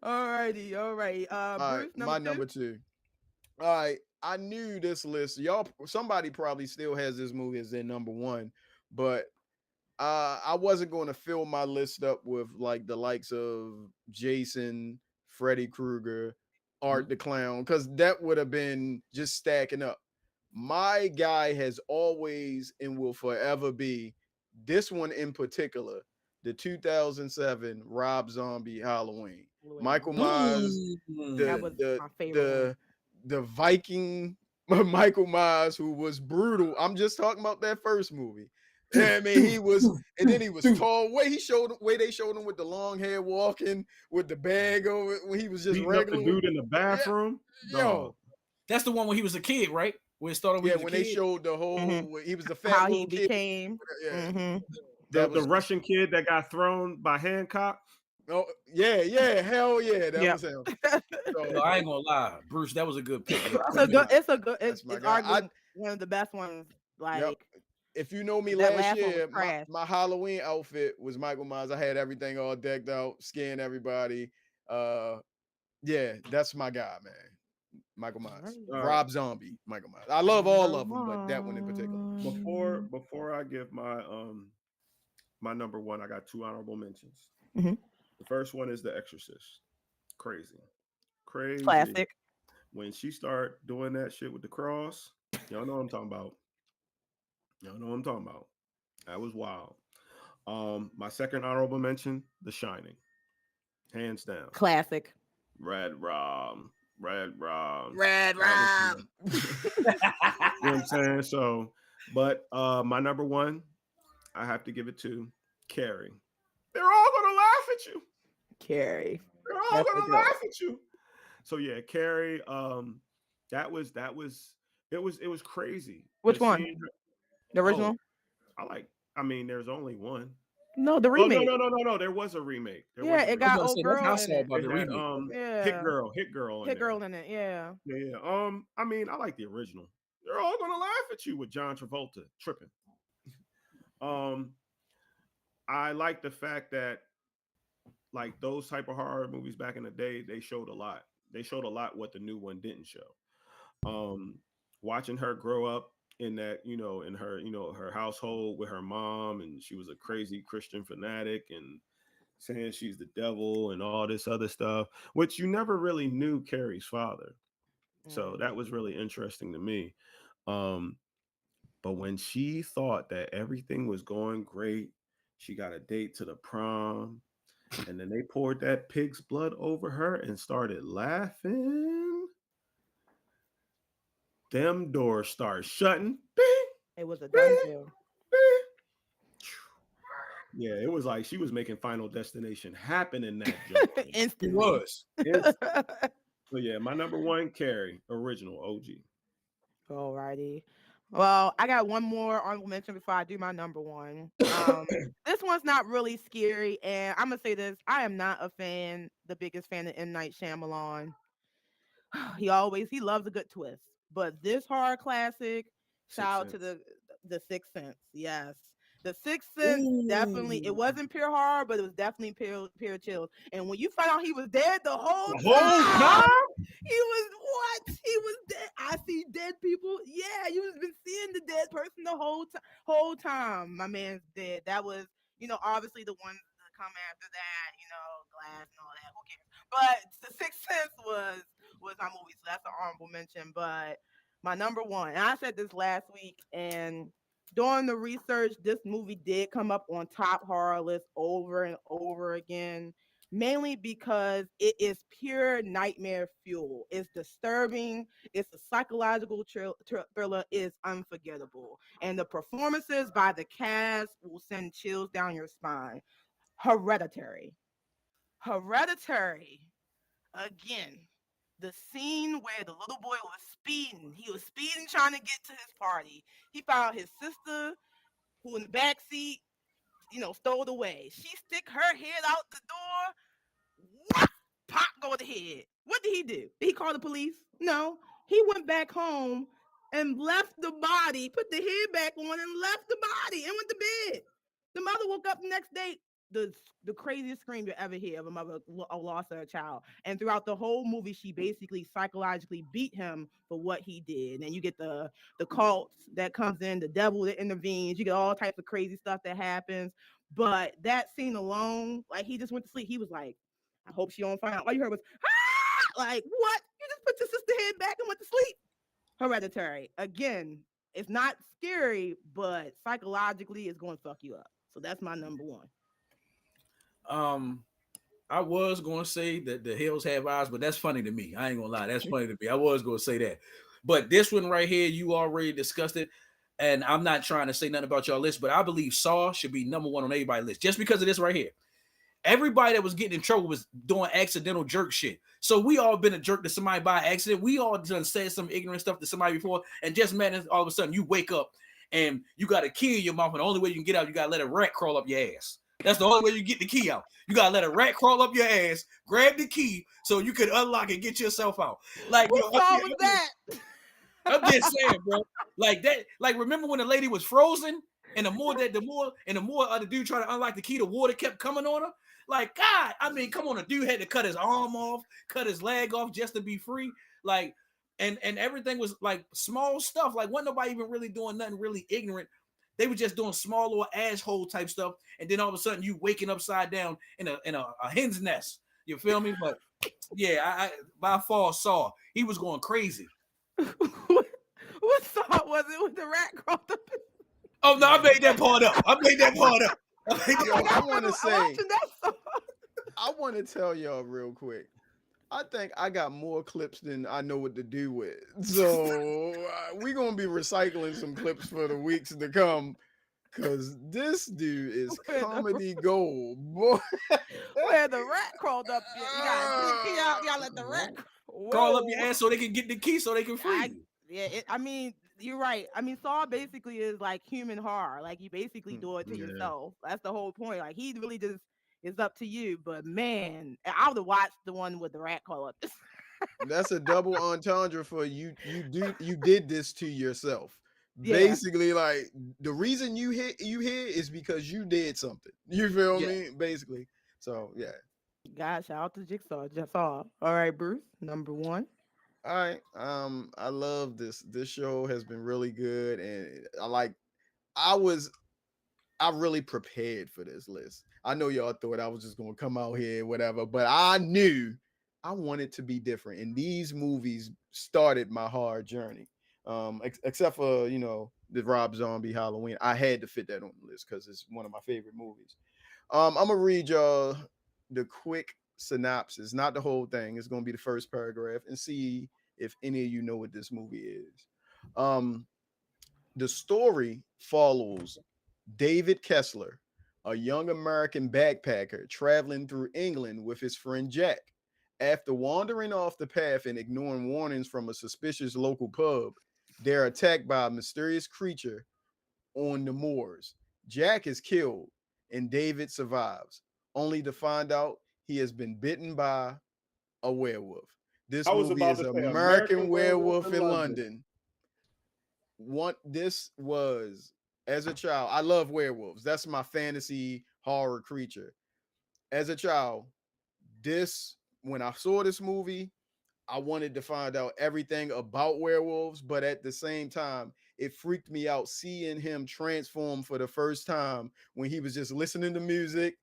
Alrighty, all right. All right, Bruce, number my two. number two. All right, I knew this list. Y'all, somebody probably still has this movie as their number one, but I wasn't going to fill my list up with like the likes of Jason, Freddy Krueger, Art the Clown, because that would have been just stacking up. My guy has always and will forever be this one in particular, the 2007 Rob Zombie Halloween. Michael Myers, That the Mm. was the my favorite one. the Viking Michael Myers, who was brutal. I'm just talking about that first movie. I mean, he was, and then he was tall. Way they showed him with the long hair walking with the bag over when he was just Beating up the regular. dude in the Yeah, bathroom. Dog. yo, That's the one when he was a kid, right? Where it started when yeah. he was a When they kid. showed the Hmm. whole, he was the fat How he little kid. became. Yeah, Hmm. The that the was just, Russian kid that got thrown by Hancock. oh yeah, hell yeah, that Yeah. was him. Yo, So I ain't gonna lie, Bruce, that was a good pick. It's a good. It's a good. that's my It's guy. arguably one of the best ones. Yep. Like If you know me that last last one was year, trash. my Halloween outfit was Michael Myers. I had everything all decked out, scaring everybody. Yeah, that's my guy, man. Michael Myers. All right. Rob Zombie, Michael Myers. I love all of them, but that one in particular. Before I give my number one, I got two honorable mentions. Mhm. The first one is The Exorcist. Crazy, crazy. Classic. When she start doing that shit with the cross, y'all know what I'm talking about. Y'all know what I'm talking about. That was wild. My second honorable mention, The Shining, hands down. Classic. Red Rum, Red Rum. Red That Rum. you know what I'm saying? So, but my number one, I have to give it to Carrie. They're all gonna laugh at you. Carrie. They're all That's a gonna good laugh one. at you. So yeah, Carrie. It was crazy. Which Just one? seeing her. The Oh, original? I like. I mean, there's only one. No, the Oh no remake. no no no no! There was a remake. There Yeah, was a it I was got remake. gonna old say that's how girl I in saw it. about It the had remake. Yeah. Hit girl in Hit there. girl in it. Yeah. Yeah yeah. I mean, I like the original. They're all gonna laugh at you with John Travolta tripping. Um, I like the fact that like those type of horror movies back in the day, they showed a lot. They showed a lot what the new one didn't show. Um, Watching her grow up in that, in her, her household with her mom, and she was a crazy Christian fanatic and saying she's the devil and all this other stuff, which you never really knew Carrie's father. So Mm. that was really interesting to me. Um, but when she thought that everything was going great, she got a date to the prom, and then they poured that pig's blood over her and started laughing. Them doors start shutting. Bing, It was a done bing, deal. bing. Yeah, it was like she was making Final Destination happen in that joint. He Instantly. was. It's, so yeah, my number one, Carrie, original OG. Alrighty. Well, I got one more honorable mention before I do my number one. This one's not really scary, and I'm gonna say this: I am not a fan, the biggest fan of M. Night Shyamalan. He loves a good twist. But this horror classic, Sixth shout out to Sense. the Sixth Sense. Yes. The Sixth Sense definitely it Ooh, wasn't pure horror, but it was definitely pure chills. And when you find out he was dead the whole the whole time, time. he was what? He was dead. I see dead people. Yeah, you was been seeing the dead person the whole time. My man's dead. That was, obviously the ones that come after that, Glass and all that. Who cares? But the Sixth Sense was my movie, so that's an honorable mention. But my number one, and I said this last week, and during the research, this movie did come up on top horror lists over and over again, mainly because it is pure nightmare fuel. It's disturbing. It's a psychological thriller. It's unforgettable, and the performances by the cast will send chills down your spine. Hereditary. Hereditary. Again, the scene where the little boy was speeding. He was speeding trying to get to his party. He found his sister who in the back seat, stowed away. She stick her head out the door. What? Pop go to head. What did he do? Did he call the police? No. He went back home and left the body, put the head back on and left the body and went to bed. The mother woke up the next day. The the craziest scream you ever hear of a mother lost her child. And throughout the whole movie, she basically psychologically beat him for what he did. And you get the cults that comes in, the devil that intervenes. You get all types of crazy stuff that happens. But that scene alone, like he just went to sleep. He was like, I hope she don't find out. All you heard was, ah! Like, what? You just put your sister head back and went to sleep. Hereditary. Again, it's not scary, but psychologically, it's going to fuck you up. So that's my number one. Um, I was gonna say that the hills have eyes, but that's funny to me. I ain't gonna lie, that's funny to me. I was gonna say that, but this one right here, you already discussed it, and I'm not trying to say nothing about your list, but I believe Saw should be number one on everybody's list just because of this right here. Everybody that was getting in trouble was doing accidental jerk shit. So we all been a jerk to somebody by accident. We all done said some ignorant stuff to somebody before, and just man, all of a sudden you wake up and you got a key in your mouth, and the only way you can get out, you gotta let a rat crawl up your ass. That's the only way you get the key out. You gotta let a rat crawl up your ass, grab the key so you can unlock and get yourself out. Like, Who yo, saw was that? I'm just saying, bro. Like that. Like, remember when the lady was frozen, and the more the dude trying to unlock the key, the water kept coming on her. Like, God, I mean, come on, a dude had to cut his arm off, cut his leg off just to be free. Like, and everything was like small stuff. Like, wasn't nobody even really doing nothing really ignorant. They were just doing small little asshole type stuff, and then all of a sudden you waking upside down in a hen's nest. You feel me? But yeah, I by far Saw he was going crazy. What song was it with the rat crawled up? Oh no, I made that part up. I made that part up. Yo, I want to say, watching that song. I want to tell y'all real quick. I think I got more clips than I know what to do with. So we're going to be recycling some clips for the weeks to come because this dude is comedy gold. Boy. Where the rat crawled up. You gotta dig the key out. You gotta let the rat. Crawl up Whoa. your ass so they can get the key so they can free you. Yeah, I mean, you're right. I mean, Saw basically is like human horror. Like you basically do it to Yeah. yourself. That's the whole point. Like he really just is up to you. But man, I would have watched the one with the rat call up. That's a double entendre for you. You did this to yourself. Yeah. Basically, like the reason you here is because you did something. You feel Yeah. me? Basically. So yeah. Gosh, shout out to Jigsaw. Just all. All right, Bruce, number one. All right. I love this. This show has been really good, and I was I really prepared for this list. I know y'all thought I was just gonna come out here and whatever, but I knew I wanted to be different. And these movies started my hard journey. Except for the Rob Zombie Halloween. I had to fit that on the list because it's one of my favorite movies. I'm gonna read y'all the quick synopsis, not the whole thing. It's gonna be the first paragraph, and see if any of you know what this movie is. Um, the story follows David Kessler, a young American backpacker traveling through England with his friend Jack. After wandering off the path and ignoring warnings from a suspicious local pub, they're attacked by a mysterious creature on the moors. Jack is killed and David survives, only to find out he has been bitten by a werewolf. This I was movie about is to say American American Werewolf Werewolf in in London. London. This was as a child. I love werewolves. That's my fantasy horror creature. As a child, this when I saw this movie, I wanted to find out everything about werewolves, but at the same time, it freaked me out seeing him transform for the first time when he was just listening to music.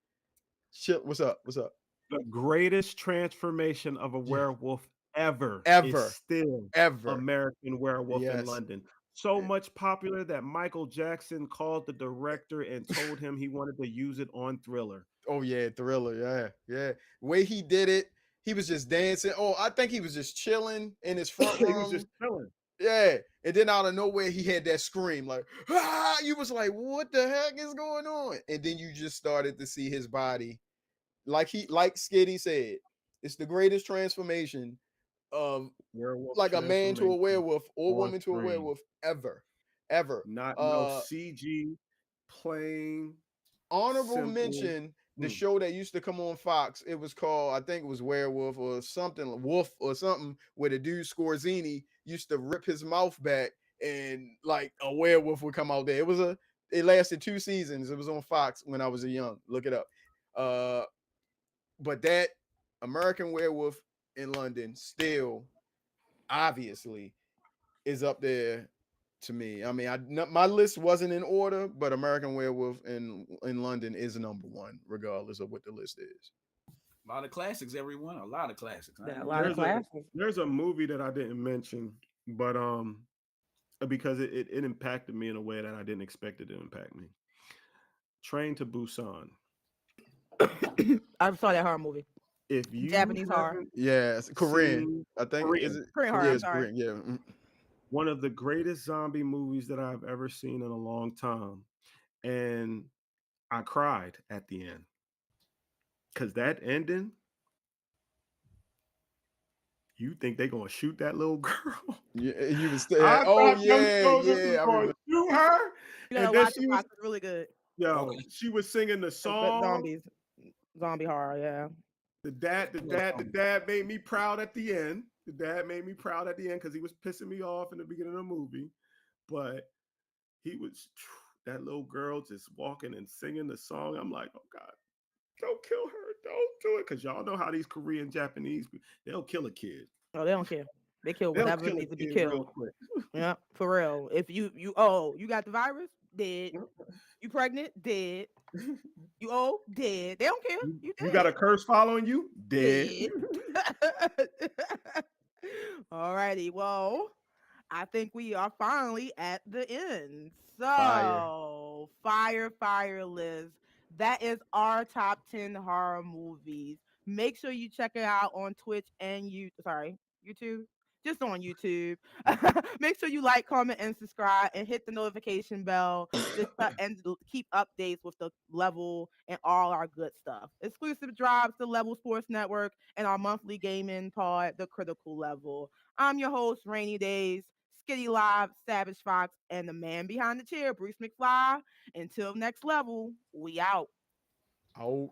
Shit, what's up? What's up? The greatest transformation of a Yeah. werewolf ever is Ever, still ever. American Werewolf in Yes. London. So much popular that Michael Jackson called the director and told him he wanted to use it on Thriller. Oh yeah, Thriller. Yeah, yeah. Way he did it, he was just dancing. Oh, I think he was just chilling in his front He was just room. chilling. Yeah, and then out of nowhere, he had that scream like, ah! You was like, what the heck is going on? And then you just started to see his body, like Skitty said, it's the greatest transformation of Werewolf like a man to a transformation werewolf or on woman to a screen. werewolf ever, ever. Not no CG, plain, Honorable simple. mention the Mm. show that used to come on Fox. It was called, I think it was Werewolf or something, Wolf or something, where the dude Scorzini used to rip his mouth back and like a werewolf would come out there. It lasted 2 seasons. It was on Fox when I was a young. Look it up. Uh, but that American Werewolf in London still obviously is up there to me. I mean, my list wasn't in order, but American Werewolf in London is number one, regardless of what the list is. A lot of classics, everyone. A lot of classics. I Yeah, a ain't lot of gonna There's a classics. there's a movie that I didn't mention, but because it impacted me in a way that I didn't expect it to impact me. Train to Busan. I saw that horror movie. If you Japanese horror. haven't Yes, Korean. seen I think is Korean, it? Korean horror, Yeah, I'm it's sorry. Korean. Yeah. Mm. one of the greatest zombie movies that I've ever seen in a long time, and I cried at the end because that ending, you think they're gonna shoot that little girl? Yeah, you was. I Oh thought them yeah, soldiers yeah. was I going remember. to shoot her, You and gotta then watch the she was Fox. It's really good. yo, Okay. she was singing the But song. zombies, zombie horror. Yeah. The dad made me proud at the end. The dad made me proud at the end because he was pissing me off in the beginning of the movie, but he was that little girl just walking and singing the song. I'm like, oh God, don't kill her, don't do it, because y'all know how these Korean Japanese they'll kill a kid. Oh, they don't care. They kill They'll whatever kill a needs to be kid real killed. quick. Yeah, for real. If you got the virus, dead. You pregnant, dead. You old, dead. They don't care. You You got a curse following you, dead. dead. All righty. Well, I think we are finally at the end. Fire. So, fire, Liz. That is our top 10 horror movies. Make sure you check it out on Twitch and YouTube. Just on YouTube. Make sure you like, comment, and subscribe, and hit the notification bell. Keep updates with the level and all our good stuff. Exclusive drops, the Level Sports Network, and our monthly gaming pod, the Critical Level. I'm your host, Rainy Days, Skitty Live, Savage Fox, and the man behind the chair, Bruce McFly. Until next level, we out. Out.